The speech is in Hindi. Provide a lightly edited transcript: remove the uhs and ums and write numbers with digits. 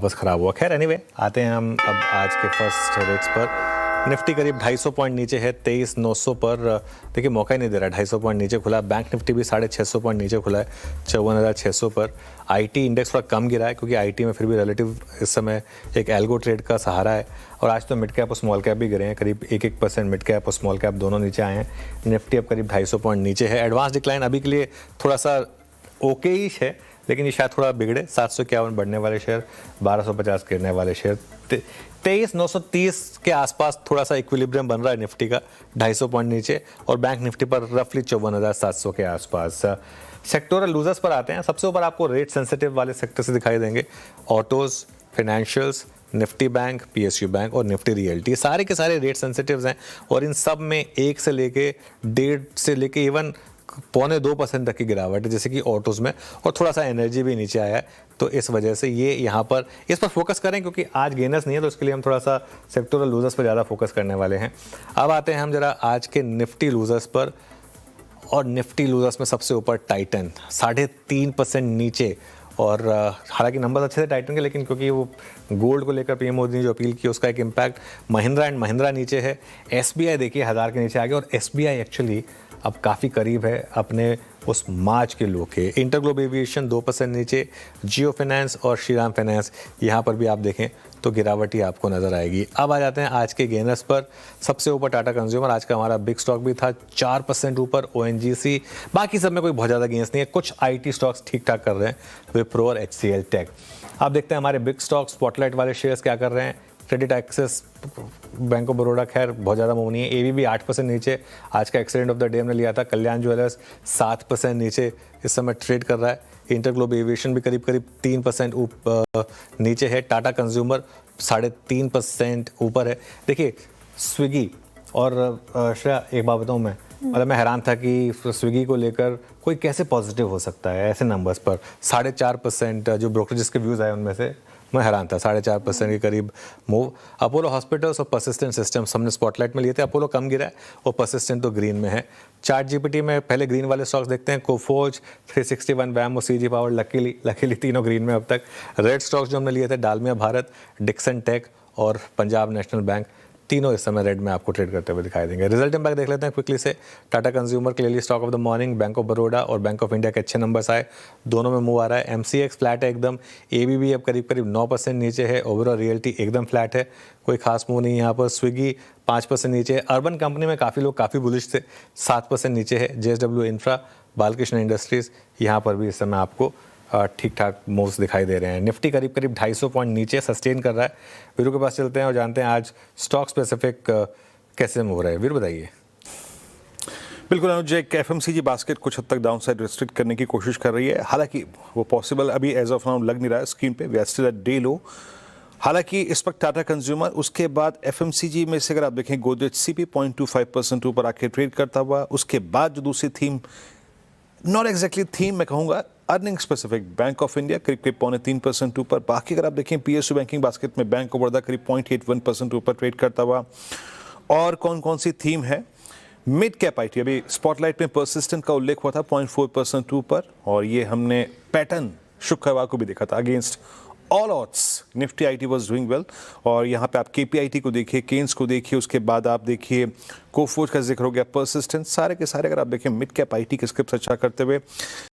वापस ख़राब हुआ। खैर एनीवे आते हैं हम अब आज के फर्स्ट रेट्स पर। निफ्टी करीब 250 पॉइंट नीचे है 23,900 पर। देखिए मौका ही नहीं दे रहा, 250 पॉइंट नीचे खुला। बैंक निफ्टी भी 650 पॉइंट नीचे खुला है 54,600 पर। आईटी इंडेक्स थोड़ा कम गिरा है क्योंकि आईटी में फिर भी रिलेटिव इस समय एक एल्गो ट्रेड का सहारा है। और आज तो मिड कैप और स्मॉल कैप भी गिरे हैं, करीब 1-1% मिड कैप और स्मॉल कैप दोनों नीचे आए हैं। निफ्टी अब करीब 250 पॉइंट नीचे है। एडवांस डिक्लाइन अभी के लिए थोड़ा सा ओके ही है, लेकिन ये शायद थोड़ा बिगड़े। 751 बढ़ने वाले शेयर, 1250 गिरने वाले शेयर। 23,930 के आसपास थोड़ा सा इक्विलिब्रियम बन रहा है निफ्टी का, 250 पॉइंट नीचे। और बैंक निफ्टी पर रफली 54,700 के आसपास। सेक्टोरल लूजर्स पर आते हैं। सबसे ऊपर आपको रेट सेंसिटिव वाले सेक्टर से दिखाई देंगे, autos, financials, Nifty bank, PSU bank और निफ्टी रियल्टी। सारे के सारे रेट सेंसिटिव्स हैं और इन सब में 1 से लेके 1.5 से लेके इवन 0.25% तक की गिरावट है, जैसे कि ऑटोज में। और थोड़ा सा एनर्जी भी नीचे आया है, तो इस वजह से ये यहाँ पर इस पर फोकस करें क्योंकि आज गेनर्स नहीं है, तो इसके लिए हम थोड़ा सा सेक्टोरल लूजर्स पर ज़्यादा फोकस करने वाले हैं। अब आते हैं हम जरा आज के निफ्टी लूजर्स पर। और निफ्टी लूजर्स में सबसे ऊपर टाइटन 3.5% नीचे। और हालांकि नंबर अच्छे थे टाइटन के, लेकिन क्योंकि वो गोल्ड को लेकर पीएम मोदी ने जो अपील की उसका एक इम्पैक्ट। महिंद्रा एंड महिंद्रा नीचे है। एसबीआई देखिए 1000 के नीचे आ गया और एसबीआई एक्चुअली अब काफ़ी करीब है अपने उस मार्च के लो के। इंटरग्लोब एविएशन 2% नीचे। जियो फाइनेंस और श्रीराम फाइनेंस यहाँ पर भी आप देखें तो गिरावट ही आपको नज़र आएगी। अब आ जाते हैं आज के गेनर्स पर। सबसे ऊपर टाटा कंज्यूमर, आज का हमारा बिग स्टॉक भी था 4% ऊपर। ओएनजीसी, बाकी सब में कोई बहुत ज़्यादा गेंस नहीं है। कुछ आईटी स्टॉक्स ठीक ठाक कर रहे हैं, विप्रो और एचसीएल टेक। आप देखते हैं हमारे बिग स्टॉक स्पॉटलाइट वाले शेयर्स क्या कर रहे हैं। Credit access bank of Baroda खैर बहुत ज़्यादा मूव नहीं है। एबीबी 8% नीचे। आज का एक्सीडेंट ऑफ द डे हमने लिया था। कल्याण ज्वेलर्स 7% नीचे इस समय ट्रेड कर रहा है। इंटरग्लोब एविएशन भी करीब 3% नीचे है। टाटा कंज्यूमर 3.5% ऊपर है। देखिए स्विगी और श्रेया, एक बात बताऊँ मतलब मैं हैरान था कि स्विगी को लेकर कोई कैसे पॉजिटिव हो सकता है ऐसे नंबर्स पर। 4.5% जो ब्रोकरेज के व्यूज़ आए उनमें से मैं हैरान था। 4.5% के करीब मूव। अपोलो हॉस्पिटल्स और परसिस्टेंट सिस्टम्स हमने स्पॉटलाइट में लिए थे। अपोलो कम गिरा है और परसिस्टेंट तो ग्रीन में है। चार्ट जीपीटी में पहले ग्रीन वाले स्टॉक्स देखते हैं। कोफोर्ज, 361 वैम और सीजी पावर लकीली तीनों ग्रीन में अब तक। रेड स्टॉक्स जो हमने लिए थे, डालमिया भारत, डिक्सन टेक और पंजाब नेशनल बैंक, तीनों इस समय रेड में आपको ट्रेड करते हुए दिखाई देंगे। रिजल्ट इम्पैक्ट देख लेते हैं क्विकली से। Tata consumer clearly stock of the morning. Bank of Baroda और बैंक ऑफ इंडिया के अच्छे नंबर्स आए, दोनों में मूव आ रहा है। एमसीएक्स फ्लैट है एकदम। एबीबी अब करीब 9% नीचे है। ओवरऑल रियल्टी एकदम फ्लैट है, कोई खास मूव नहीं यहाँ पर। स्विगी 5% नीचे है। अर्बन कंपनी में काफ़ी लोग काफ़ी बुलिश थे, 7% नीचे है। जेएसडब्ल्यू इंफ्रा, बालकृष्ण इंडस्ट्रीज, यहाँ पर भी इस समय आपको ठीक ठाक मूव्स दिखाई दे रहे हैं। निफ्टी करीब 250 पॉइंट नीचे सस्टेन कर रहा है। वीरू के पास चलते हैं और जानते हैं आज स्टॉक स्पेसिफिक कैसे मूव रहा है। वीरू बताइए। बिल्कुल अनुज, एक एफएमसीजी बास्केट कुछ हद तक डाउन साइड रिस्ट्रिक्ट करने की कोशिश कर रही है, हालांकि वो पॉसिबल अभी एज ऑफ नाउ लग नहीं रहा है स्क्रीन पे। We are still at day low. हालांकि इस वक्त टाटा कंज्यूमर, उसके बाद एफएमसीजी में से अगर आप देखें गोदरेज सीपी 0.25% ऊपर आके ट्रेड करता हुआ। उसके बाद जो दूसरी थीम, नॉट एग्जैक्टली थीम मैं कहूँगा, earning specific, bank of India करीब 0.3% ऊपर। बाकी अगर आप देखें पीएसयू बैंकिंग बास्केट में बैंक ऑफ बड़ौदा करीब 0.81% ऊपर ट्रेड करता हुआ। और कौन कौन सी थीम है, मिड कैप आईटी अभी स्पॉटलाइट में परसिस्टेंट का उल्लेख हुआ था 0.4% ऊपर। और ये हमने पैटर्न शुक्रवार को भी देखा था against all odds. Nifty IT was doing well. और यहाँ पे आप केपीआईटी को देखिए, केन्स को देखिए, उसके बाद आप देखिए कोफोर्ज का जिक्र हो गया, परसिस्टेंट, सारे के सारे अगर आप देखें मिड कैप आईटी के स्क्रिप्ट अच्छा करते हुए।